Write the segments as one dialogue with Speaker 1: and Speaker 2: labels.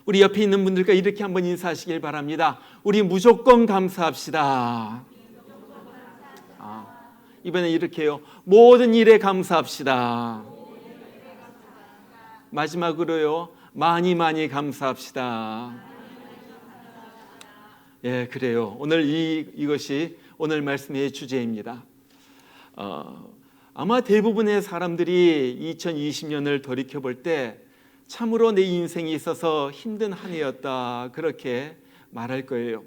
Speaker 1: 우리 옆에 있는 분들과 이렇게 한번 인사하시길 바랍니다. 우리 무조건 감사합시다. 이번에 이렇게 해요. 모든 일에 감사합시다. 마지막으로요. 많이 많이 감사합시다. 예, 그래요. 오늘 이것이 오늘 말씀의 주제입니다. 아마 대부분의 사람들이 2020년을 돌이켜볼 때 참으로 내 인생이 있어서 힘든 한 해였다, 그렇게 말할 거예요.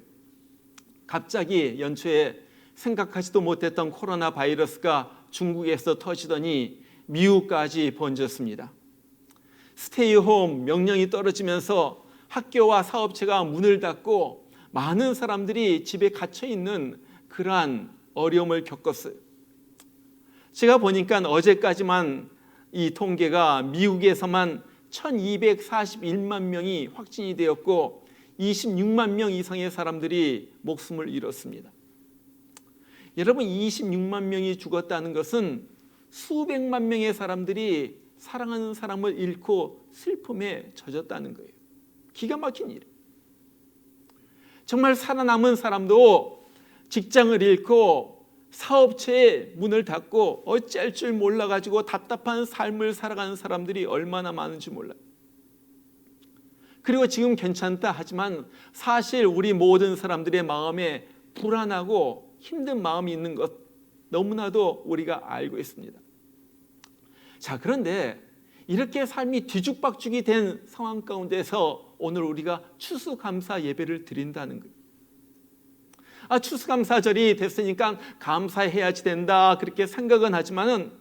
Speaker 1: 갑자기 연초에 생각하지도 못했던 코로나 바이러스가 중국에서 터지더니 미국까지 번졌습니다. 스테이홈 명령이 떨어지면서 학교와 사업체가 문을 닫고 많은 사람들이 집에 갇혀 있는 그러한 어려움을 겪었어요. 제가 보니까 어제까지만 이 통계가 미국에서만 1241만 명이 확진이 되었고 26만 명 이상의 사람들이 목숨을 잃었습니다. 여러분, 26만 명이 죽었다는 것은 수백만 명의 사람들이 사랑하는 사람을 잃고 슬픔에 젖었다는 거예요. 기가 막힌 일. 정말 살아남은 사람도 직장을 잃고 사업체의 문을 닫고 어찌할 줄 몰라가지고 답답한 삶을 살아가는 사람들이 얼마나 많은지 몰라요. 그리고 지금 괜찮다 하지만 사실 우리 모든 사람들의 마음에 불안하고 힘든 마음이 있는 것 너무나도 우리가 알고 있습니다. 자, 그런데 이렇게 삶이 뒤죽박죽이 된 상황 가운데서 오늘 우리가 추수감사 예배를 드린다는 거예요. 추수감사절이 됐으니까 감사해야지 된다, 그렇게 생각은 하지만은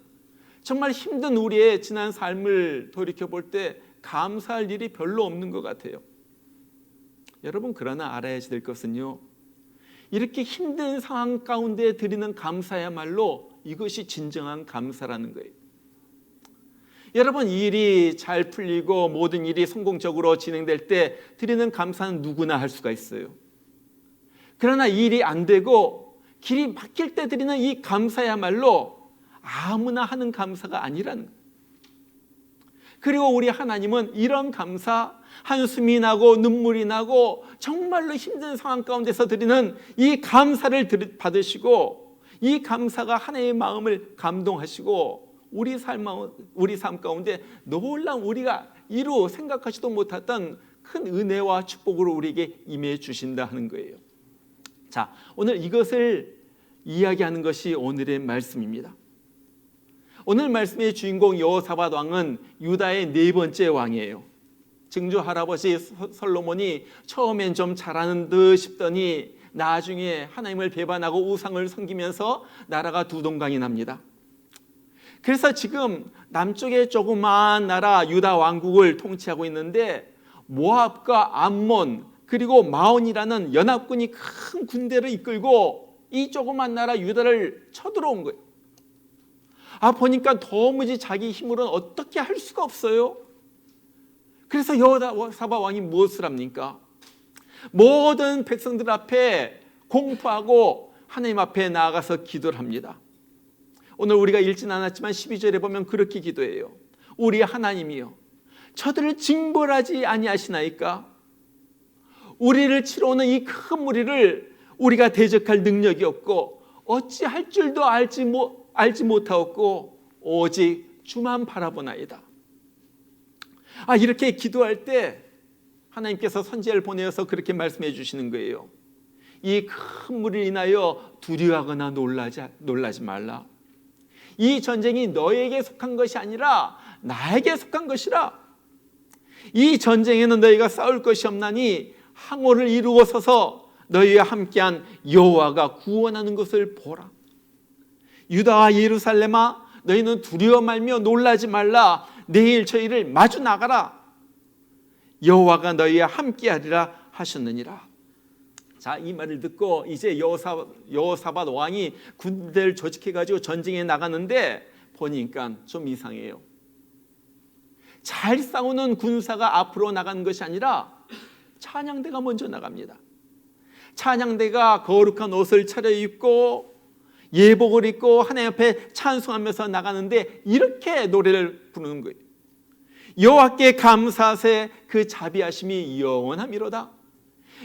Speaker 1: 정말 힘든 우리의 지난 삶을 돌이켜볼 때 감사할 일이 별로 없는 것 같아요. 여러분, 그러나 알아야지 될 것은요, 이렇게 힘든 상황 가운데 드리는 감사야말로 이것이 진정한 감사라는 거예요. 여러분, 일이 잘 풀리고 모든 일이 성공적으로 진행될 때 드리는 감사는 누구나 할 수가 있어요. 그러나 일이 안 되고 길이 막힐 때 드리는 이 감사야말로 아무나 하는 감사가 아니라는 거예요. 그리고 우리 하나님은 이런 감사, 한숨이 나고 눈물이 나고 정말로 힘든 상황 가운데서 드리는 이 감사를 받으시고 이 감사가 하나님의 마음을 감동하시고 우리 삶 가운데 놀라운 우리가 이루 생각하지도 못했던 큰 은혜와 축복으로 우리에게 임해 주신다 하는 거예요. 자, 오늘 이것을 이야기하는 것이 오늘의 말씀입니다. 오늘 말씀의 주인공 여호사밧 왕은 유다의 네 번째 왕이에요. 증조 할아버지 솔로몬이 처음엔 좀 잘하는 듯 싶더니 나중에 하나님을 배반하고 우상을 섬기면서 나라가 두동강이 납니다. 그래서 지금 남쪽의 조그마한 나라 유다 왕국을 통치하고 있는데 모압과 암몬 그리고 마온이라는 연합군이 큰 군대를 이끌고 이 조그만 나라 유다를 쳐들어온 거예요. 보니까 도무지 자기 힘으로는 어떻게 할 수가 없어요. 그래서 여호사밧 왕이 무엇을 합니까? 모든 백성들 앞에 공포하고 하나님 앞에 나아가서 기도를 합니다. 오늘 우리가 읽진 않았지만 12절에 보면 그렇게 기도해요. 우리 하나님이여, 저들을 징벌하지 아니하시나이까? 우리를 치러 오는 이 큰 무리를 우리가 대적할 능력이 없고 어찌할 줄도 알지 못하였고 오직 주만 바라보나이다. 이렇게 기도할 때 하나님께서 선지자를 보내어서 그렇게 말씀해 주시는 거예요. 이 큰 무리를 인하여 두려워하거나 놀라지 말라. 이 전쟁이 너에게 속한 것이 아니라 나에게 속한 것이라. 이 전쟁에는 너희가 싸울 것이 없나니 항오를 이루고 서서 너희와 함께한 여호와가 구원하는 것을 보라. 유다와 예루살렘아, 너희는 두려워 말며 놀라지 말라. 내일 저희를 마주 나가라. 여호와가 너희와 함께하리라 하셨느니라. 자, 이 말을 듣고 이제 여호사밧 왕이 군대를 조직해가지고 전쟁에 나가는데 보니까 좀 이상해요. 잘 싸우는 군사가 앞으로 나가는 것이 아니라 찬양대가 먼저 나갑니다. 찬양대가 거룩한 옷을 차려입고 예복을 입고 하나님 앞에 찬송하면서 나가는데 이렇게 노래를 부르는 거예요. 여호와께 감사하세 그 자비하심이 영원함이로다.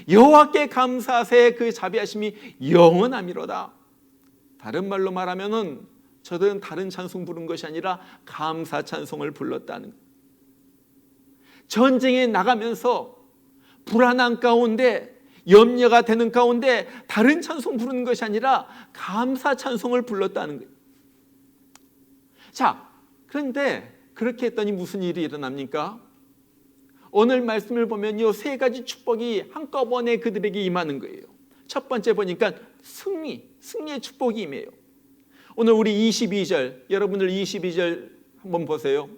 Speaker 1: 여호와께 감사하세 그 자비하심이 영원함이로다. 다른 말로 말하면은 저들은 다른 찬송 부른 것이 아니라 감사 찬송을 불렀다는 거예요. 전쟁에 나가면서 불안한 가운데 염려가 되는 가운데 다른 찬송 부르는 것이 아니라 감사 찬송을 불렀다는 거예요. 자, 그런데 그렇게 했더니 무슨 일이 일어납니까? 오늘 말씀을 보면요, 세 가지 축복이 한꺼번에 그들에게 임하는 거예요. 첫 번째 보니까 승리의 축복이 임해요. 오늘 우리 22절, 여러분들 22절 한번 보세요.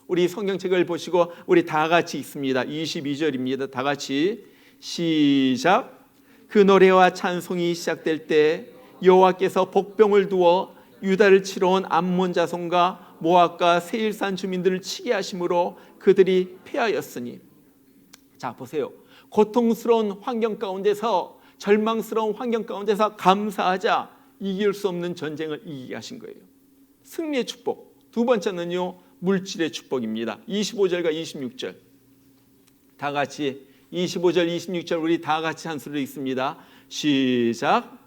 Speaker 1: 우리 성경책을 보시고 우리 다 같이 읽습니다. 22절입니다. 다 같이 시작. 그 노래와 찬송이 시작될 때 여호와께서 복병을 두어 유다를 치러 온 암몬 자손과 모압과 세일산 주민들을 치게 하심으로 그들이 패하였으니. 자, 보세요. 고통스러운 환경 가운데서, 절망스러운 환경 가운데서 감사하자 이길 수 없는 전쟁을 이기게 하신 거예요. 승리의 축복. 두 번째는요, 물질의 축복입니다. 25절과 26절 다 같이 25절 26절 우리 다 같이 한 소리 읽습니다. 시작.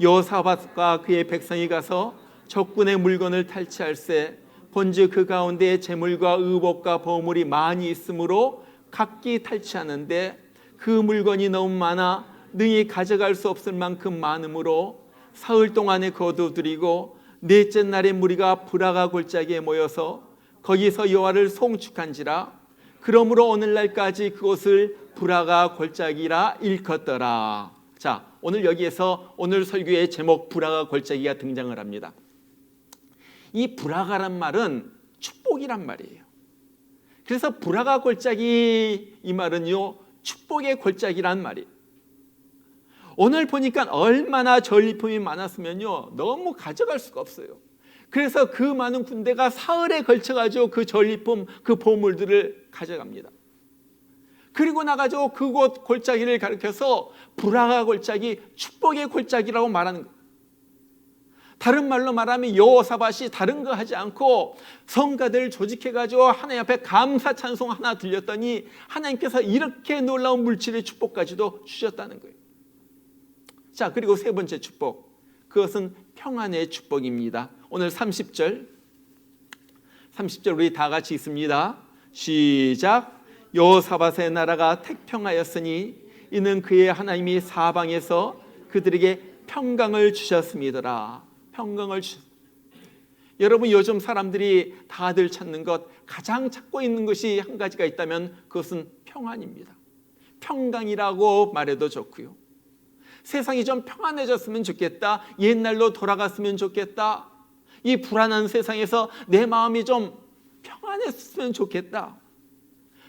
Speaker 1: 여호사밧과 그의 백성이 가서 적군의 물건을 탈취할세 본즉 그 가운데 재물과 의복과 보물이 많이 있으므로 각기 탈취하는데 그 물건이 너무 많아 능히 가져갈 수 없을 만큼 많으므로 사흘 동안에 거두드리고 넷째 날에 무리가 브라가 골짜기에 모여서 거기서 여호와를 송축한지라. 그러므로 오늘날까지 그곳을 브라가 골짜기라 일컫더라. 자, 오늘 여기에서 오늘 설교의 제목 브라가 골짜기가 등장을 합니다. 이 브라가란 말은 축복이란 말이에요. 그래서 브라가 골짜기 이 말은요, 축복의 골짜기란 말이에요. 오늘 보니까 얼마나 전리품이 많았으면요, 너무 가져갈 수가 없어요. 그래서 그 많은 군대가 사흘에 걸쳐가지고 그 전리품, 그 보물들을 가져갑니다. 그리고 나가지고 그곳 골짜기를 가리켜서 브라가 골짜기, 축복의 골짜기라고 말하는 거예요. 다른 말로 말하면 여호사밧이 다른 거 하지 않고 성가대를 조직해가지고 하나님 앞에 감사 찬송 하나 들렸더니 하나님께서 이렇게 놀라운 물질의 축복까지도 주셨다는 거예요. 자, 그리고 세 번째 축복, 그것은 평안의 축복입니다. 오늘 30절 우리 다 같이 읽습니다. 시작. 여호사밧의 나라가 태평하였으니 이는 그의 하나님이 사방에서 그들에게 평강을 주셨음이더라. 평강을 여러분, 요즘 사람들이 다들 찾는 것, 가장 찾고 있는 것이 한 가지가 있다면 그것은 평안입니다. 평강이라고 말해도 좋고요. 세상이 좀 평안해졌으면 좋겠다. 옛날로 돌아갔으면 좋겠다. 이 불안한 세상에서 내 마음이 좀 평안했으면 좋겠다.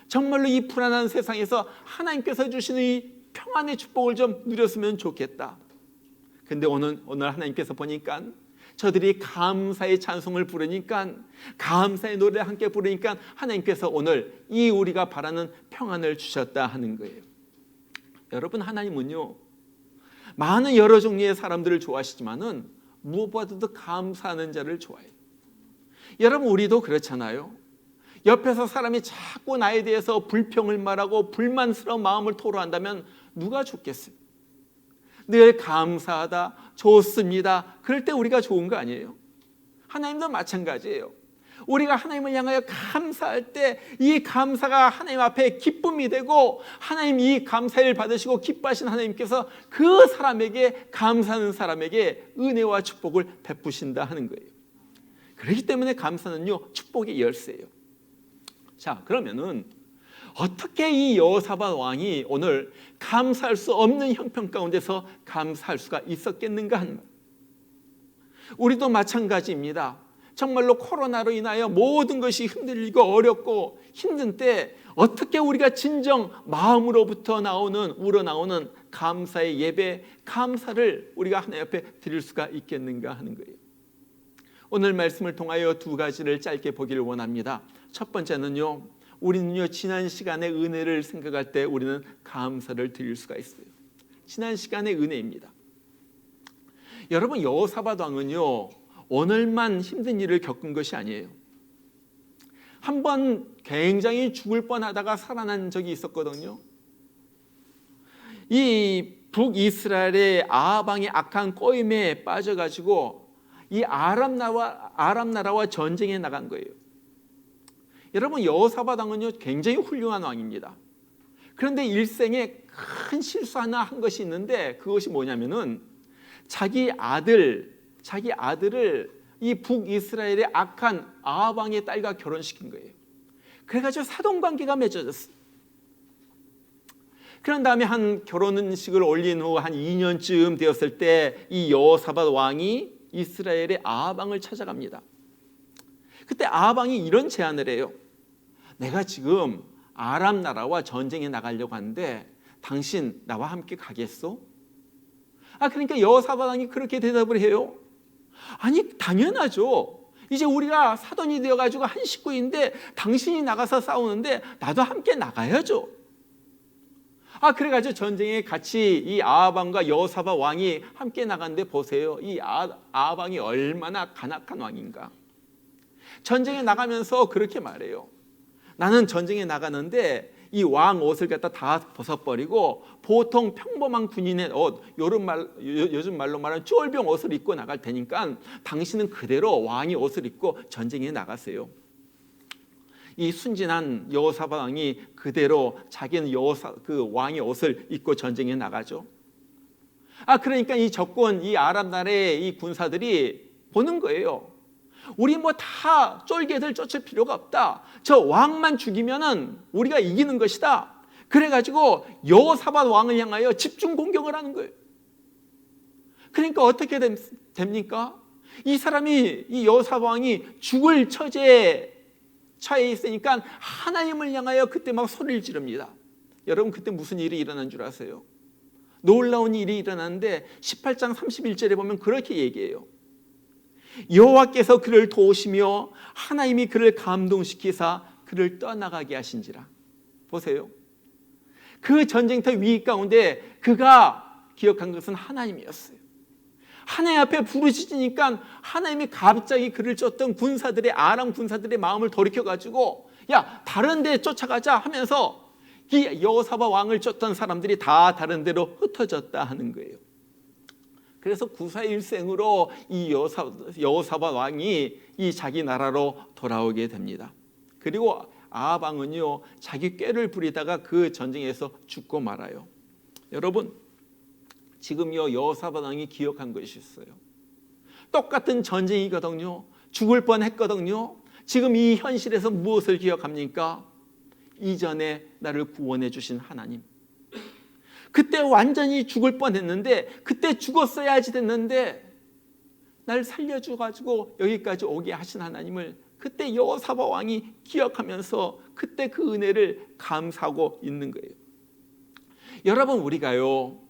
Speaker 1: 정말로 이 불안한 세상에서 하나님께서 주시는 이 평안의 축복을 좀 누렸으면 좋겠다. 근데 오늘 하나님께서 보니까 저들이 감사의 찬송을 부르니까, 감사의 노래를 함께 부르니까 하나님께서 오늘 이 우리가 바라는 평안을 주셨다 하는 거예요. 여러분, 하나님은요, 많은 여러 종류의 사람들을 좋아하시지만은 무엇보다도 감사하는 자를 좋아해요. 여러분, 우리도 그렇잖아요. 옆에서 사람이 자꾸 나에 대해서 불평을 말하고 불만스러운 마음을 토로한다면 누가 좋겠어요? 늘 감사하다, 좋습니다. 그럴 때 우리가 좋은 거 아니에요? 하나님도 마찬가지예요. 우리가 하나님을 향하여 감사할 때 이 감사가 하나님 앞에 기쁨이 되고 하나님 이 감사를 받으시고 기뻐하신 하나님께서 그 사람에게, 감사하는 사람에게 은혜와 축복을 베푸신다 하는 거예요. 그렇기 때문에 감사는요, 축복의 열쇠예요. 자, 그러면은 어떻게 이 여호사밧 왕이 오늘 감사할 수 없는 형편 가운데서 감사할 수가 있었겠는가 하는 말. 우리도 마찬가지입니다. 정말로 코로나로 인하여 모든 것이 흔들리고 어렵고 힘든 때 어떻게 우리가 진정 마음으로부터 우러나오는 감사의 예배, 감사를 우리가 하나님 앞에 드릴 수가 있겠는가 하는 거예요. 오늘 말씀을 통하여 두 가지를 짧게 보기를 원합니다. 첫 번째는요, 우리는요, 지난 시간의 은혜를 생각할 때 우리는 감사를 드릴 수가 있어요. 지난 시간의 은혜입니다. 여러분, 여호사밧 왕은요, 오늘만 힘든 일을 겪은 것이 아니에요. 한번 굉장히 죽을 뻔하다가 살아난 적이 있었거든요. 이 북이스라엘의 아합 왕이 악한 꼬임에 빠져가지고 이 아람 나라와 전쟁에 나간 거예요. 여러분, 여호사밧 왕은요 굉장히 훌륭한 왕입니다. 그런데 일생에 큰 실수 하나 한 것이 있는데, 그것이 뭐냐면은 자기 아들을 이 북이스라엘의 악한 아합 왕의 딸과 결혼시킨 거예요. 그래가지고 사돈관계가 맺어졌어요. 그런 다음에 한 결혼식을 올린 후 한 2년쯤 되었을 때 이 여호사밧 왕이 이스라엘의 아합 왕을 찾아갑니다. 그때 아합 왕이 이런 제안을 해요. 내가 지금 아람 나라와 전쟁에 나가려고 하는데 당신 나와 함께 가겠소? 그러니까 여호사밧 왕이 그렇게 대답을 해요. 아니, 당연하죠. 이제 우리가 사돈이 되어가지고 한 식구인데 당신이 나가서 싸우는데 나도 함께 나가야죠. 그래가지고 전쟁에 같이 이 아합 왕과 여호사밧 왕이 함께 나갔는데, 보세요. 이 아합 왕이 얼마나 간악한 왕인가. 전쟁에 나가면서 그렇게 말해요. 나는 전쟁에 나가는데 이 왕 옷을 갖다 다 벗어버리고 보통 평범한 군인의 옷, 요즘 말로 말하는 쫄병 옷을 입고 나갈 테니까 당신은 그대로 왕의 옷을 입고 전쟁에 나가세요. 이 순진한 여호사밧 왕이 그대로 자기는 그 왕의 옷을 입고 전쟁에 나가죠. 그러니까 이 적군, 이 아랍 나라의 이 군사들이 보는 거예요. 우리 뭐 다 쫄개들 쫓을 필요가 없다. 저 왕만 죽이면은 우리가 이기는 것이다. 그래가지고 여호사밧 왕을 향하여 집중 공격을 하는 거예요. 그러니까 어떻게 됩니까? 이 사람이, 이 여호사밧 왕이 죽을 처지에 처해 있으니까 하나님을 향하여 그때 막 소리를 지릅니다. 여러분, 그때 무슨 일이 일어난 줄 아세요? 놀라운 일이 일어났는데 18장 31절에 보면 그렇게 얘기해요. 여호와께서 그를 도우시며 하나님이 그를 감동시키사 그를 떠나가게 하신지라. 보세요. 그 전쟁터 위기 가운데 그가 기억한 것은 하나님이었어요. 하나님 앞에 부르짖으니까 하나님이 갑자기 그를 쫓던 군사들의, 아람 군사들의 마음을 돌이켜가지고 야, 다른 데 쫓아가자 하면서 이 여호사밧 왕을 쫓던 사람들이 다 다른 데로 흩어졌다 하는 거예요. 그래서 구사일생으로 이 여호사밧 왕이 이 자기 나라로 돌아오게 됩니다. 그리고 아합 왕은요 자기 꾀를 부리다가 그 전쟁에서 죽고 말아요. 여러분, 지금요 여호사밧 왕이 기억한 것이 있어요. 똑같은 전쟁이거든요. 죽을 뻔했거든요. 지금 이 현실에서 무엇을 기억합니까? 이전에 나를 구원해 주신 하나님. 그때 완전히 죽을 뻔했는데, 그때 죽었어야지 됐는데 날 살려줘가지고 여기까지 오게 하신 하나님을 그때 여호사밧 왕이 기억하면서 그때 그 은혜를 감사하고 있는 거예요. 여러분, 우리가요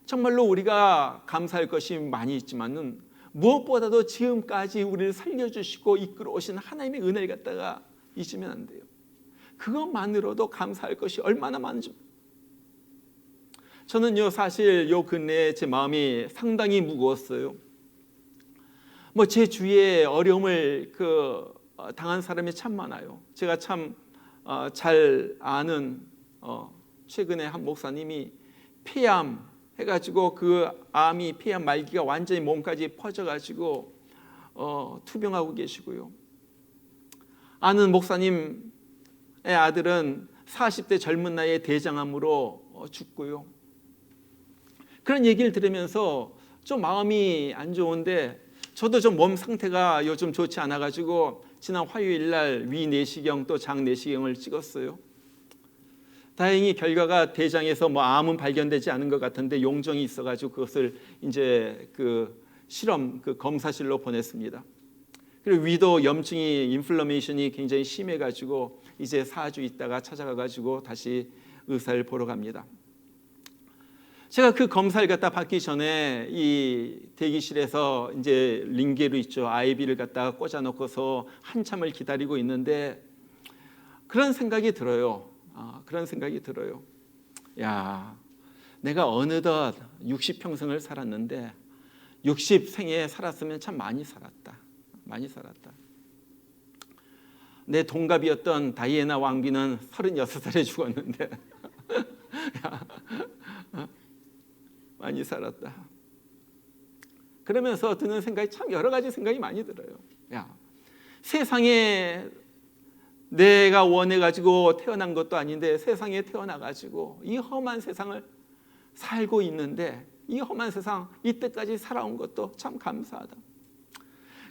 Speaker 1: 정말로 우리가 감사할 것이 많이 있지만은 무엇보다도 지금까지 우리를 살려주시고 이끌어 오신 하나님의 은혜를 갖다가 잊으면 안 돼요. 그것만으로도 감사할 것이 얼마나 많은지. 저는요 사실 요 근래에 제 마음이 상당히 무거웠어요. 제 주위에 어려움을 당한 사람이 참 많아요. 제가 참 잘 아는 최근에 한 목사님이 폐암 해가지고 그 암이, 폐암 말기가 완전히 몸까지 퍼져가지고 투병하고 계시고요. 아는 목사님의 아들은 40대 젊은 나이에 대장암으로 죽고요. 그런 얘기를 들으면서 좀 마음이 안 좋은데, 저도 좀 몸 상태가 요즘 좋지 않아가지고 지난 화요일 날 위 내시경 또 장 내시경을 찍었어요. 다행히 결과가 대장에서 암은 발견되지 않은 것 같은데 용종이 있어가지고 그것을 이제 실험 검사실로 보냈습니다. 그리고 위도 염증이, 인플러메이션이 굉장히 심해가지고 이제 4주 있다가 찾아가가지고 다시 의사를 보러 갑니다. 제가 그 검사를 갖다 받기 전에 이 대기실에서 이제 링게로 있죠. 아이비를 갖다가 꽂아놓고서 한참을 기다리고 있는데 그런 생각이 들어요. 그런 생각이 들어요. 야, 내가 어느덧 60평생을 살았는데 60생에 살았으면 참 많이 살았다. 많이 살았다. 내 동갑이었던 다이애나 왕비는 36살에 죽었는데 많이 살았다. 그러면서 드는 생각이 참 여러 가지 생각이 많이 들어요. 야, 세상에 내가 원해가지고 태어난 것도 아닌데 세상에 태어나가지고 이 험한 세상을 살고 있는데 이 험한 세상 이때까지 살아온 것도 참 감사하다.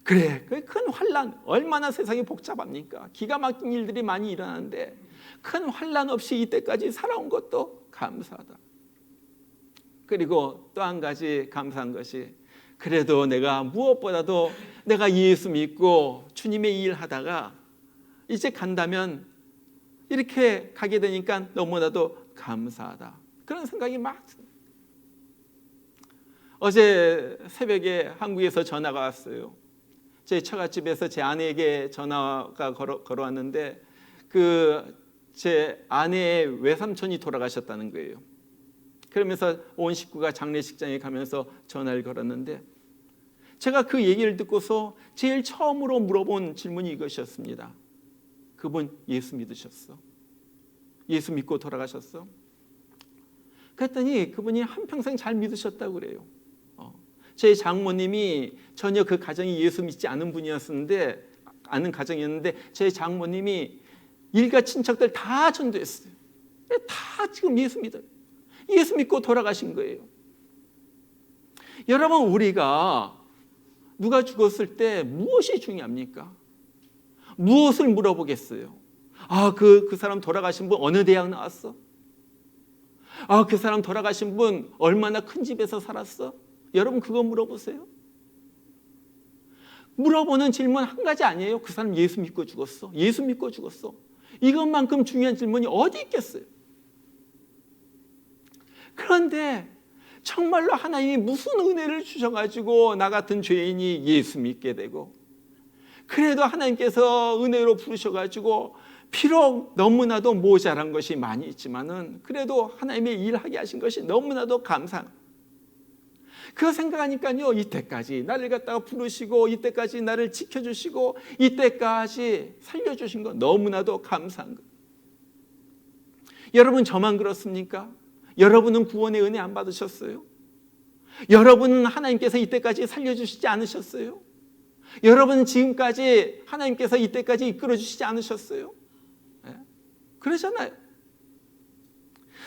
Speaker 1: 그래, 그 큰 환난, 얼마나 세상이 복잡합니까? 기가 막힌 일들이 많이 일어나는데 큰 환난 없이 이때까지 살아온 것도 감사하다. 그리고 또 한 가지 감사한 것이, 그래도 내가 무엇보다도 내가 예수 믿고 주님의 일 하다가 이제 간다면 이렇게 가게 되니까 너무나도 감사하다. 그런 생각이 막 듭니다. 어제 새벽에 한국에서 전화가 왔어요. 제 처갓집에서 제 아내에게 전화가 걸어왔는데 제 아내의 외삼촌이 돌아가셨다는 거예요. 그러면서 온 식구가 장례식장에 가면서 전화를 걸었는데 제가 그 얘기를 듣고서 제일 처음으로 물어본 질문이 이것이었습니다. 그분 예수 믿으셨어? 예수 믿고 돌아가셨어? 그랬더니 그분이 한평생 잘 믿으셨다고 그래요. 제 장모님이 전혀 그 가정이 예수 믿지 않은 분이었는데, 아는 가정이었는데 제 장모님이 일가 친척들 다 전도했어요. 다 지금 예수 믿어요. 예수 믿고 돌아가신 거예요. 여러분, 우리가 누가 죽었을 때 무엇이 중요합니까? 무엇을 물어보겠어요? 그 사람 돌아가신 분 어느 대학 나왔어? 그 사람 돌아가신 분 얼마나 큰 집에서 살았어? 여러분, 그거 물어보세요. 물어보는 질문 한 가지 아니에요. 그 사람 예수 믿고 죽었어. 예수 믿고 죽었어. 이것만큼 중요한 질문이 어디 있겠어요? 그런데 정말로 하나님이 무슨 은혜를 주셔가지고 나 같은 죄인이 예수 믿게 되고, 그래도 하나님께서 은혜로 부르셔가지고 비록 너무나도 모자란 것이 많이 있지만은 그래도 하나님의 일하게 하신 것이 너무나도 감사한, 그거 생각하니까요, 이때까지 나를 갖다가 부르시고 이때까지 나를 지켜주시고 이때까지 살려주신 거 너무나도 감사한 거. 여러분, 저만 그렇습니까? 여러분은 구원의 은혜 안 받으셨어요? 여러분은 하나님께서 이때까지 살려주시지 않으셨어요? 여러분은 지금까지 하나님께서 이때까지 이끌어주시지 않으셨어요? 네? 그러잖아요.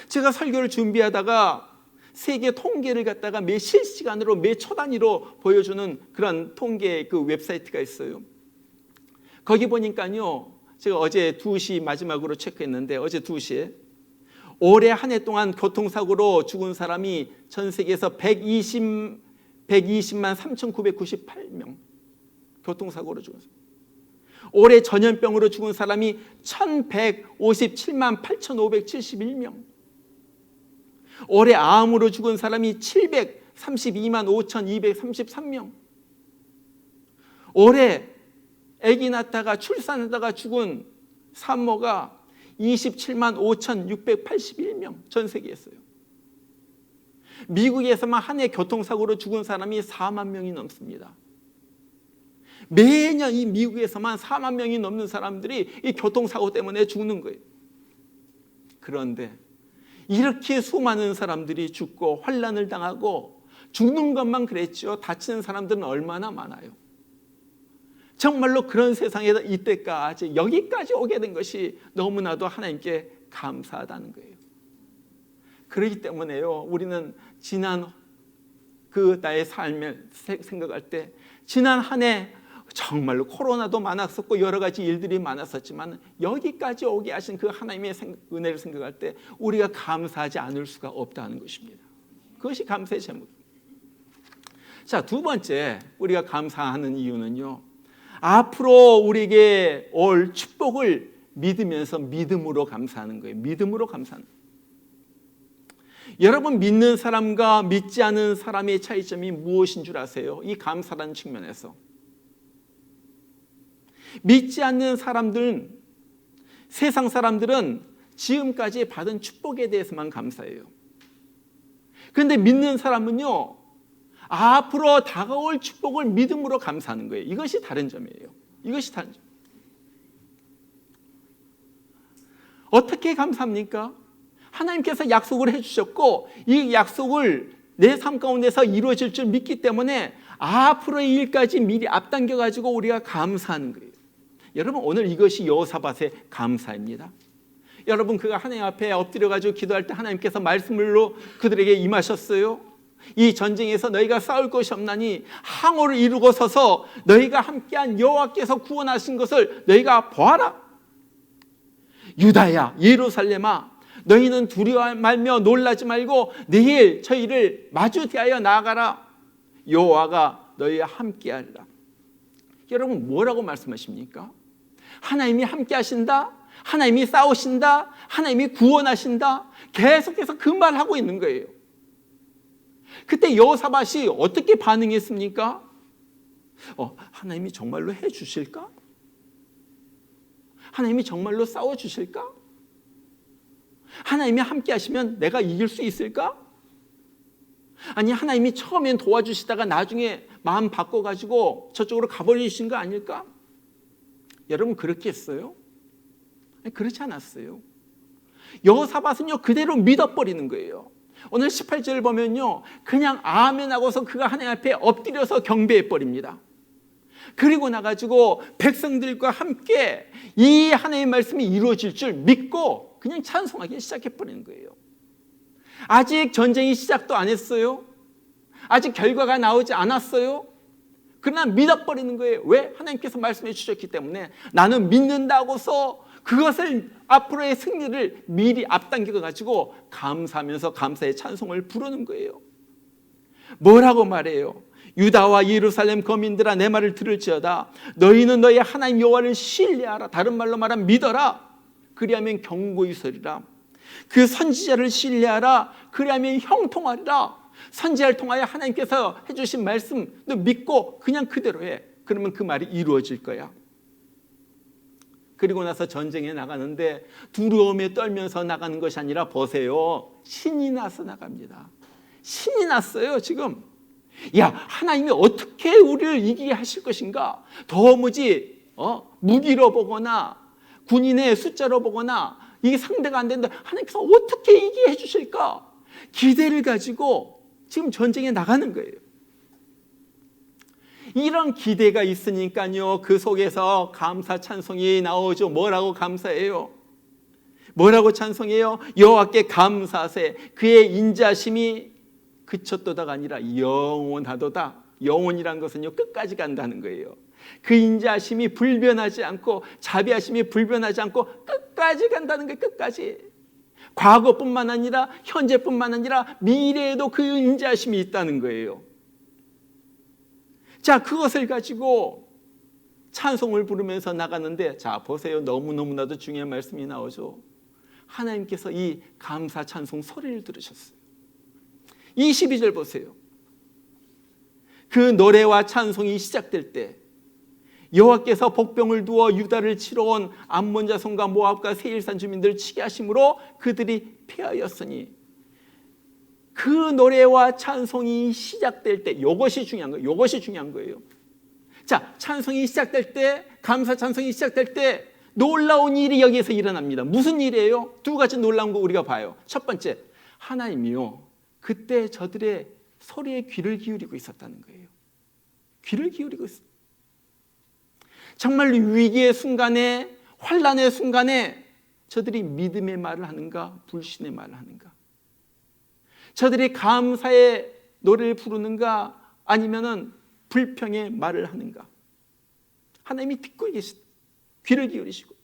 Speaker 1: 제가 설교를 준비하다가 세계 통계를 갖다가 매 실시간으로 매 초 단위로 보여주는 그런 통계 웹사이트가 있어요. 거기 보니까요, 제가 어제 2시 마지막으로 체크했는데 어제 2시에 올해 한 해 동안 교통사고로 죽은 사람이 전 세계에서 120만 3,998명 교통사고로 죽은 사람. 올해 전염병으로 죽은 사람이 1,157만 8,571명. 올해 암으로 죽은 사람이 732만 5,233명. 올해 아기 낳다가 출산하다가 죽은 산모가 27만 5,681명 전 세계에서요. 미국에서만 한 해 교통사고로 죽은 사람이 4만 명이 넘습니다. 매년 이 미국에서만 4만 명이 넘는 사람들이 이 교통사고 때문에 죽는 거예요. 그런데 이렇게 수많은 사람들이 죽고 환난을 당하고 죽는 것만 그랬죠. 다치는 사람들은 얼마나 많아요. 정말로 그런 세상에서 이때까지 여기까지 오게 된 것이 너무나도 하나님께 감사하다는 거예요. 그렇기 때문에요, 우리는 지난 나의 삶을 생각할 때 지난 한 해 정말로 코로나도 많았었고 여러 가지 일들이 많았었지만 여기까지 오게 하신 그 하나님의 은혜를 생각할 때 우리가 감사하지 않을 수가 없다는 것입니다. 그것이 감사의 제목입니다. 자, 두 번째 우리가 감사하는 이유는요, 앞으로 우리에게 올 축복을 믿으면서 믿음으로 감사하는 거예요. 믿음으로 감사하는 거예요. 여러분, 믿는 사람과 믿지 않는 사람의 차이점이 무엇인 줄 아세요? 이 감사라는 측면에서 믿지 않는 사람들은, 세상 사람들은 지금까지 받은 축복에 대해서만 감사해요. 그런데 믿는 사람은요, 앞으로 다가올 축복을 믿음으로 감사하는 거예요. 이것이 다른 점이에요. 이것이 다른 점. 어떻게 감사합니까? 하나님께서 약속을 해주셨고 이 약속을 내 삶 가운데서 이루어질 줄 믿기 때문에 앞으로의 일까지 미리 앞당겨가지고 우리가 감사하는 거예요. 여러분, 오늘 이것이 여호사밧의 감사입니다. 여러분, 그가 하나님 앞에 엎드려가지고 기도할 때 하나님께서 말씀으로 그들에게 임하셨어요. 이 전쟁에서 너희가 싸울 것이 없나니 항오를 이루고 서서 너희가 함께한 여호와께서 구원하신 것을 너희가 보아라. 유다야, 예루살렘아, 너희는 두려워 말며 놀라지 말고 내일 저희를 마주 대하여 나아가라. 여호와가 너희와 함께하리라. 여러분, 뭐라고 말씀하십니까? 하나님이 함께 하신다, 하나님이 싸우신다, 하나님이 구원하신다, 계속해서 그 말을 하고 있는 거예요. 그때 여호사밧이 어떻게 반응했습니까? 하나님이 정말로 해주실까? 하나님이 정말로 싸워주실까? 하나님이 함께 하시면 내가 이길 수 있을까? 아니, 하나님이 처음엔 도와주시다가 나중에 마음 바꿔가지고 저쪽으로 가버리신 거 아닐까? 여러분, 그렇게 했어요? 그렇지 않았어요. 여호사밧은요, 그대로 믿어버리는 거예요. 오늘 18절을 보면요, 그냥 아멘 하고서 그가 하나님 앞에 엎드려서 경배해버립니다. 그리고 나가지고 백성들과 함께 이 하나님의 말씀이 이루어질 줄 믿고 그냥 찬송하기 시작해버리는 거예요. 아직 전쟁이 시작도 안 했어요. 아직 결과가 나오지 않았어요. 그러나 믿어버리는 거예요. 왜? 하나님께서 말씀해 주셨기 때문에 나는 믿는다고서 그것을 앞으로의 승리를 미리 앞당겨 가지고 감사하면서 감사의 찬송을 부르는 거예요. 뭐라고 말해요? 유다와 예루살렘 거민들아, 내 말을 들을지어다. 너희는 너희 하나님 여호와를 신뢰하라. 다른 말로 말하면 믿어라. 그리하면 경고히 서리라. 그 선지자를 신뢰하라. 그리하면 형통하리라. 선지자를 통하여 하나님께서 해주신 말씀도 믿고 그냥 그대로 해. 그러면 그 말이 이루어질 거야. 그리고 나서 전쟁에 나가는데 두려움에 떨면서 나가는 것이 아니라 보세요, 신이 나서 나갑니다. 신이 났어요. 지금 야, 하나님이 어떻게 우리를 이기게 하실 것인가? 도무지 무기로 보거나 군인의 숫자로 보거나 이게 상대가 안 된다, 하나님께서 어떻게 이기게 해주실까? 기대를 가지고 지금 전쟁에 나가는 거예요. 이런 기대가 있으니까요, 그 속에서 감사 찬송이 나오죠. 뭐라고 감사해요? 뭐라고 찬송해요? 여호와께 감사하세. 그의 인자심이 그쳤도다가 아니라 영원하도다. 영원이란 것은요, 끝까지 간다는 거예요. 그 인자심이 불변하지 않고, 자비하심이 불변하지 않고 끝까지 간다는 거예요. 끝까지. 과거뿐만 아니라 현재뿐만 아니라 미래에도 그 인자심이 있다는 거예요. 자, 그것을 가지고 찬송을 부르면서 나가는데, 자, 보세요. 너무너무나도 중요한 말씀이 나오죠. 하나님께서 이 감사 찬송 소리를 들으셨어요. 22절 보세요. 그 노래와 찬송이 시작될 때 여호와께서 복병을 두어 유다를 치러 온 암몬 자손과 모압과 세일산 주민들을 치게 하심으로 그들이 패하였으니, 그 노래와 찬송이 시작될 때, 이것이 중요한 거예요. 이것이 중요한 거예요. 자, 찬송이 시작될 때, 감사 찬송이 시작될 때 놀라운 일이 여기에서 일어납니다. 무슨 일이에요? 두 가지 놀라운 거 우리가 봐요. 첫 번째, 하나님이요, 그때 저들의 소리에 귀를 기울이고 있었다는 거예요. 귀를 기울이고 있어요. 정말 위기의 순간에, 환난의 순간에 저들이 믿음의 말을 하는가, 불신의 말을 하는가? 저들이 감사의 노래를 부르는가, 아니면은 불평의 말을 하는가? 하나님이 듣고 계시다. 귀를 기울이시고.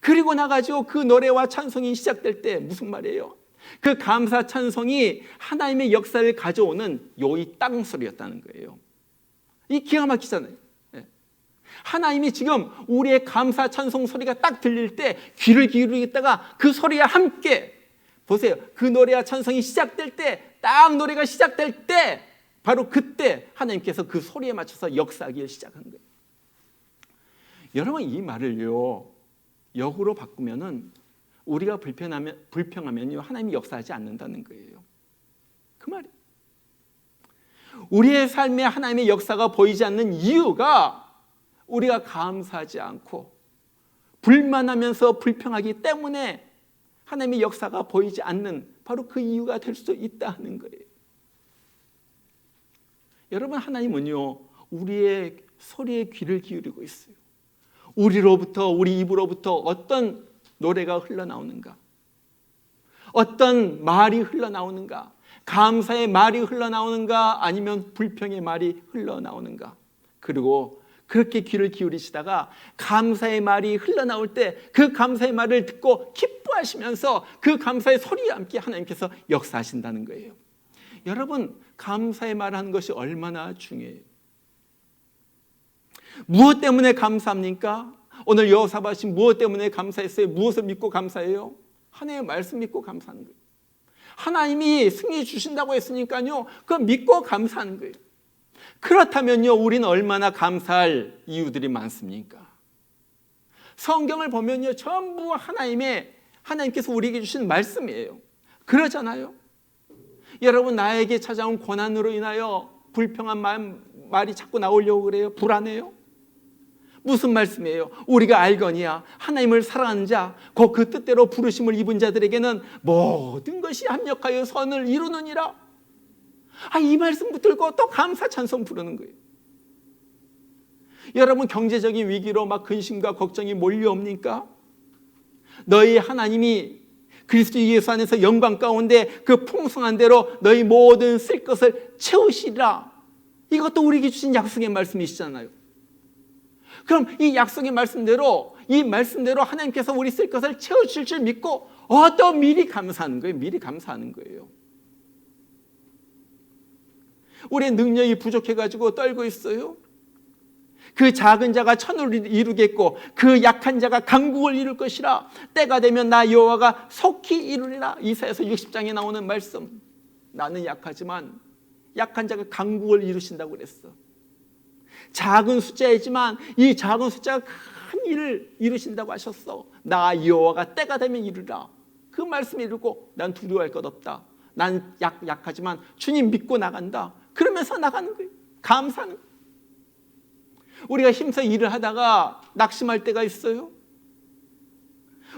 Speaker 1: 그리고 나가지고 그 노래와 찬송이 시작될 때 무슨 말이에요? 그 감사 찬송이 하나님의 역사를 가져오는 이 땅 소리였다는 거예요. 이 기가 막히잖아요. 하나님이 지금 우리의 감사 찬송 소리가 딱 들릴 때 귀를 기울이겠다가 그 소리와 함께, 보세요, 그 노래와 찬송이 시작될 때, 딱 노래가 시작될 때 바로 그때 하나님께서 그 소리에 맞춰서 역사하기 시작한 거예요. 여러분, 이 말을요, 역으로 바꾸면은 우리가 불평하면요, 하나님이 역사하지 않는다는 거예요. 그 말이에요. 우리의 삶에 하나님의 역사가 보이지 않는 이유가 우리가 감사하지 않고 불만하면서 불평하기 때문에 하나님의 역사가 보이지 않는 바로 그 이유가 될 수 있다 하는 거예요. 여러분, 하나님은요, 우리의 소리에 귀를 기울이고 있어요. 우리로부터, 우리 입으로부터 어떤 노래가 흘러나오는가, 어떤 말이 흘러나오는가, 감사의 말이 흘러나오는가, 아니면 불평의 말이 흘러나오는가. 그리고 그렇게 귀를 기울이시다가 감사의 말이 흘러나올 때 그 감사의 말을 듣고 기뻐하시면서 그 감사의 소리와 함께 하나님께서 역사하신다는 거예요. 여러분, 감사의 말하는 것이 얼마나 중요해요. 무엇 때문에 감사합니까? 오늘 여호사밧이 무엇 때문에 감사했어요? 무엇을 믿고 감사해요? 하나님의 말씀 믿고 감사하는 거예요. 하나님이 승리 주신다고 했으니까요, 그거 믿고 감사하는 거예요. 그렇다면요, 우리는 얼마나 감사할 이유들이 많습니까? 성경을 보면요, 전부 하나님께서 우리에게 주신 말씀이에요. 그러잖아요. 여러분, 나에게 찾아온 고난으로 인하여 불평한 말이 자꾸 나오려고 그래요? 불안해요? 무슨 말씀이에요? 우리가 알거니와 하나님을 사랑하는 자, 곧 그 뜻대로 부르심을 입은 자들에게는 모든 것이 합력하여 선을 이루느니라. 이 말씀 붙들고 또 감사 찬송 부르는 거예요. 여러분, 경제적인 위기로 막 근심과 걱정이 몰려옵니까? 너희 하나님이 그리스도 예수 안에서 영광 가운데 그 풍성한 대로 너희 모든 쓸 것을 채우시리라. 이것도 우리에게 주신 약속의 말씀이시잖아요. 그럼 이 약속의 말씀대로, 이 말씀대로 하나님께서 우리 쓸 것을 채우실 줄 믿고 또 미리 감사하는 거예요. 미리 감사하는 거예요. 우리의 능력이 부족해가지고 떨고 있어요. 그 작은 자가 천을 이루겠고 그 약한 자가 강국을 이룰 것이라. 때가 되면 나 여호와가 속히 이루리라. 이사야서 60장에 나오는 말씀. 나는 약하지만 약한 자가 강국을 이루신다고 그랬어. 작은 숫자이지만 이 작은 숫자가 큰 일을 이루신다고 하셨어. 나 여호와가 때가 되면 이루리라. 그 말씀을 이루고 난 두려워할 것 없다. 난 약하지만 주님 믿고 나간다. 그러면서 나가는 거예요. 감사하는 거예요. 우리가 힘써 일을 하다가 낙심할 때가 있어요.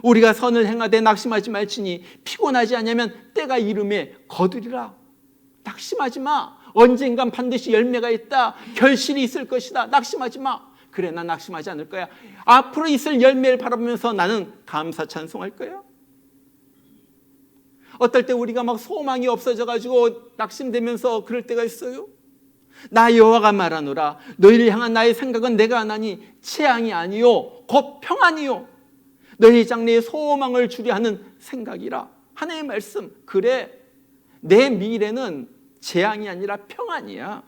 Speaker 1: 우리가 선을 행하되 낙심하지 말지니 피곤하지 않으면 때가 이름에 거두리라. 낙심하지 마. 언젠간 반드시 열매가 있다. 결실이 있을 것이다. 낙심하지 마. 그래, 난 낙심하지 않을 거야. 앞으로 있을 열매를 바라보면서 나는 감사 찬송할 거야. 어떨 때 우리가 막 소망이 없어져가지고 낙심되면서 그럴 때가 있어요. 나 여호와가 말하노라. 너희를 향한 나의 생각은 내가 하나니 재앙이 아니요 곧 평안이요 너희 장래에 소망을 주려 하는 생각이라. 하나님의 말씀. 그래, 내 미래는 재앙이 아니라 평안이야.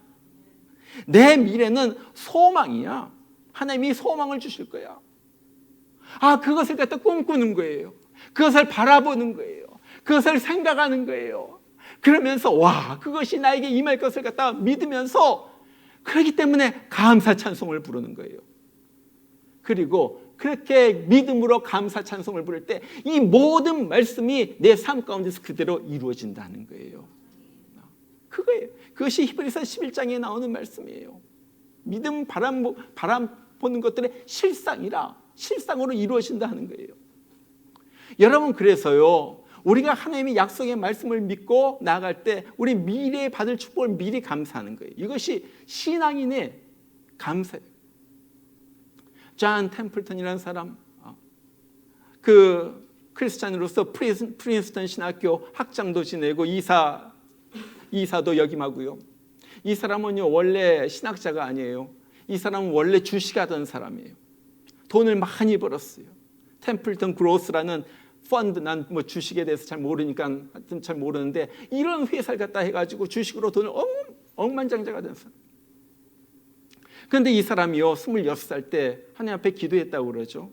Speaker 1: 내 미래는 소망이야. 하나님이 소망을 주실 거야. 그것을 갖다 꿈꾸는 거예요. 그것을 바라보는 거예요. 그것을 생각하는 거예요. 그러면서 그것이 나에게 임할 것을 갖다 믿으면서, 그렇기 때문에 감사 찬송을 부르는 거예요. 그리고 그렇게 믿음으로 감사 찬송을 부를 때 이 모든 말씀이 내 삶 가운데서 그대로 이루어진다는 거예요. 그거예요. 그것이 히브리서 11장에 나오는 말씀이에요. 믿음 바람 보는 것들의 실상이라, 실상으로 이루어진다 하는 거예요. 여러분, 그래서요, 우리가 하나님의 약속의 말씀을 믿고 나아갈 때 우리 미래에 받을 축복을 미리 감사하는 거예요. 이것이 신앙인의 감사예요. 존 템플턴이라는 사람, 그 크리스찬으로서 프린스턴 신학교 학장도 지내고 이사도 역임하고요. 이 사람은요, 원래 신학자가 아니에요. 이 사람은 원래 주식하던 사람이에요. 돈을 많이 벌었어요. 템플턴 그로스라는 펀드, 난 뭐 주식에 대해서 잘 모르니까 하여튼 잘 모르는데, 이런 회사를 갖다 해가지고 주식으로 돈을 억만장자가 된 사람. 그런데 이 사람이요, 26살 때 하나님 앞에 기도했다고 그러죠.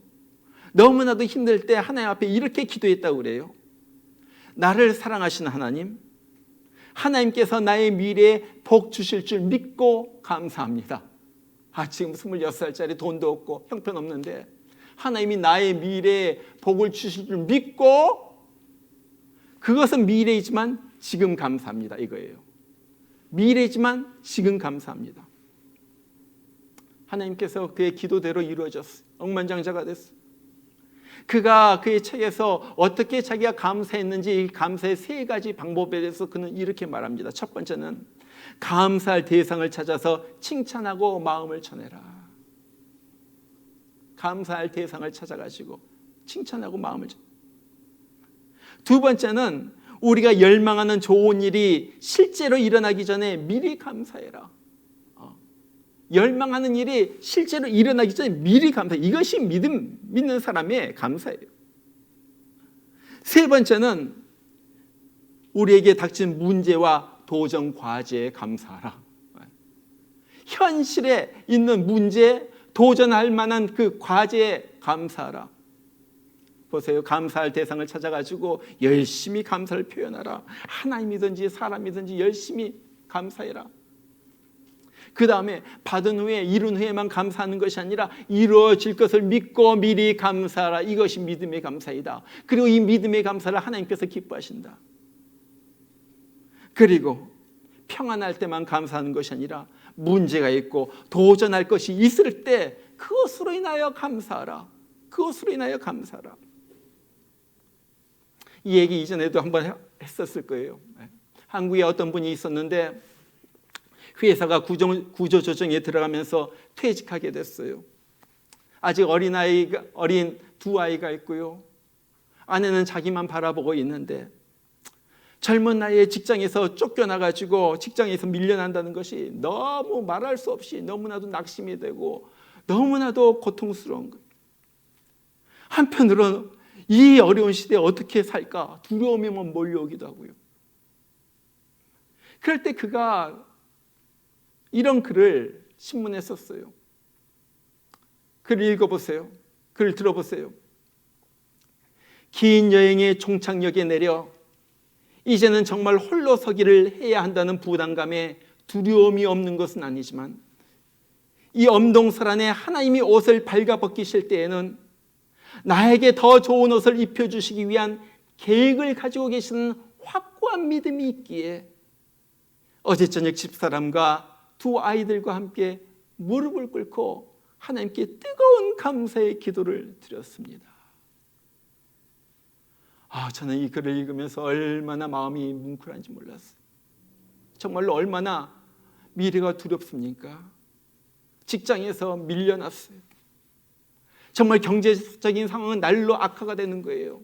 Speaker 1: 너무나도 힘들 때 하나님 앞에 이렇게 기도했다고 그래요. 나를 사랑하시는 하나님, 하나님께서 나의 미래에 복 주실 줄 믿고 감사합니다. 지금 26살짜리 돈도 없고 형편없는데 하나님이 나의 미래에 복을 주실 줄 믿고, 그것은 미래이지만 지금 감사합니다, 이거예요. 미래지만 지금 감사합니다. 하나님께서 그의 기도대로 이루어졌어요. 억만장자가 됐어요. 그가 그의 책에서 어떻게 자기가 감사했는지 감사의 세 가지 방법에 대해서 그는 이렇게 말합니다. 첫 번째는 감사할 대상을 찾아서 칭찬하고 마음을 전해라. 감사할 대상을 찾아가지고 칭찬하고 마음을 전해라. 두 번째는 우리가 열망하는 좋은 일이 실제로 일어나기 전에 미리 감사해라. 열망하는 일이 실제로 일어나기 전에 미리 감사해. 이것이 믿는 사람의 감사예요. 세 번째는 우리에게 닥친 문제와 도전 과제에 감사하라. 현실에 있는 문제, 도전할 만한 그 과제에 감사하라. 보세요. 감사할 대상을 찾아가지고 열심히 감사를 표현하라. 하나님이든지 사람이든지 열심히 감사해라. 그 다음에 받은 후에 이룬 후에만 감사하는 것이 아니라 이루어질 것을 믿고 미리 감사하라. 이것이 믿음의 감사이다. 그리고 이 믿음의 감사를 하나님께서 기뻐하신다. 그리고 평안할 때만 감사하는 것이 아니라 문제가 있고 도전할 것이 있을 때 그것으로 인하여 감사하라. 그것으로 인하여 감사하라. 이 얘기 이전에도 한번 했었을 거예요. 한국에 어떤 분이 있었는데 회사가 구조조정에 들어가면서 퇴직하게 됐어요. 아직 어린 두 아이가 있고요. 아내는 자기만 바라보고 있는데 젊은 나이에 직장에서 쫓겨나가지고 직장에서 밀려난다는 것이 너무 말할 수 없이 너무나도 낙심이 되고 너무나도 고통스러운 거예요. 한편으로는 이 어려운 시대에 어떻게 살까 두려움이 몰려오기도 하고요. 그럴 때 그가 이런 글을 신문에 썼어요. 글을 읽어보세요. 글을 들어보세요. 긴 여행의 종착역에 내려 이제는 정말 홀로 서기를 해야 한다는 부담감에 두려움이 없는 것은 아니지만 이 엄동설 안에 하나님이 옷을 발가벗기실 때에는 나에게 더 좋은 옷을 입혀주시기 위한 계획을 가지고 계시는 확고한 믿음이 있기에 어제 저녁 집사람과 두 아이들과 함께 무릎을 꿇고 하나님께 뜨거운 감사의 기도를 드렸습니다. 저는 이 글을 읽으면서 얼마나 마음이 뭉클한지 몰랐어요. 정말로 얼마나 미래가 두렵습니까? 직장에서 밀려났어요. 정말 경제적인 상황은 날로 악화가 되는 거예요.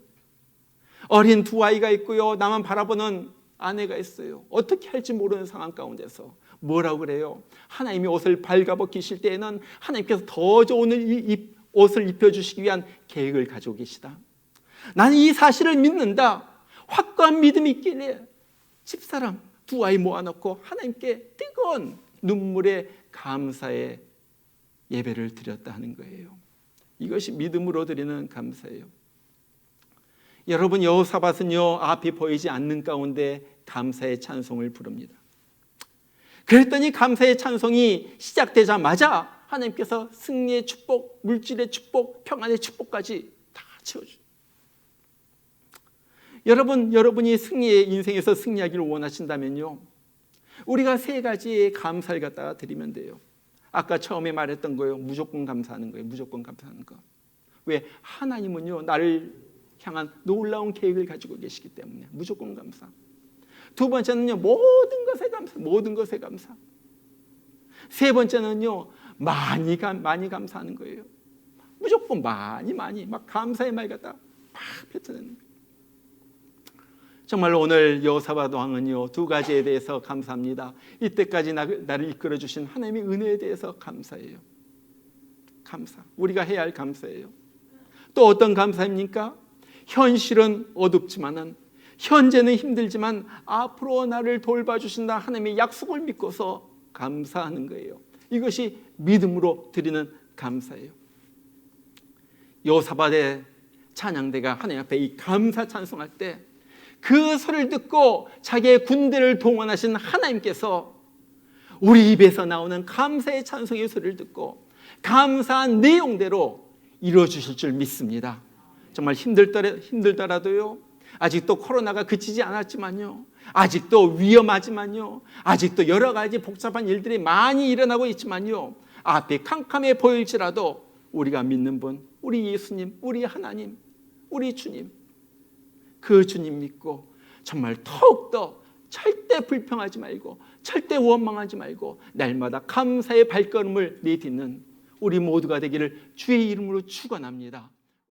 Speaker 1: 어린 두 아이가 있고요. 나만 바라보는 아내가 있어요. 어떻게 할지 모르는 상황 가운데서 뭐라고 그래요? 하나님이 옷을 발가벗기실 때에는 하나님께서 더 좋은 옷을 입혀주시기 위한 계획을 가지고 계시다. 나는 이 사실을 믿는다. 확고한 믿음이 있길래 집사람 두 아이 모아놓고 하나님께 뜨거운 눈물의 감사의 예배를 드렸다 하는 거예요. 이것이 믿음으로 드리는 감사예요. 여러분, 여호사밧은요 앞이 보이지 않는 가운데 감사의 찬송을 부릅니다. 그랬더니 감사의 찬송이 시작되자마자 하나님께서 승리의 축복, 물질의 축복, 평안의 축복까지 다 채워주죠. 여러분이 승리의 인생에서 승리하기를 원하신다면요, 우리가 세 가지의 감사를 갖다가 드리면 돼요. 아까 처음에 말했던 거예요. 무조건 감사하는 거예요. 무조건 감사하는 거. 왜? 하나님은요 나를 향한 놀라운 계획을 가지고 계시기 때문에 무조건 감사. 두 번째는요 모든 것에 감사. 모든 것에 감사. 세 번째는요 많이 감사하는 거예요. 무조건 많이 막 감사의 말 갖다 막 뱉어내는 거예요. 정말로 오늘 여호사밧 왕은요 두 가지에 대해서 감사합니다. 이때까지 나를 이끌어 주신 하나님의 은혜에 대해서 감사해요. 감사. 우리가 해야 할 감사예요. 또 어떤 감사입니까? 현실은 어둡지만은, 현재는 힘들지만 앞으로 나를 돌봐주신다 하나님의 약속을 믿고서 감사하는 거예요. 이것이 믿음으로 드리는 감사예요. 여호사밧의 찬양대가 하나님 앞에 이 감사 찬송할 때 그 소리를 듣고 자기의 군대를 동원하신 하나님께서 우리 입에서 나오는 감사의 찬송의 소리를 듣고 감사한 내용대로 이루어주실 줄 믿습니다. 정말 힘들더라도요, 아직도 코로나가 그치지 않았지만요, 아직도 위험하지만요, 아직도 여러 가지 복잡한 일들이 많이 일어나고 있지만요, 앞이 캄캄해 보일지라도 우리가 믿는 분, 우리 예수님, 우리 하나님, 우리 주님, 그 주님 믿고 정말 더욱더 절대 불평하지 말고 절대 원망하지 말고 날마다 감사의 발걸음을 내딛는 우리 모두가 되기를 주의 이름으로 축원합니다.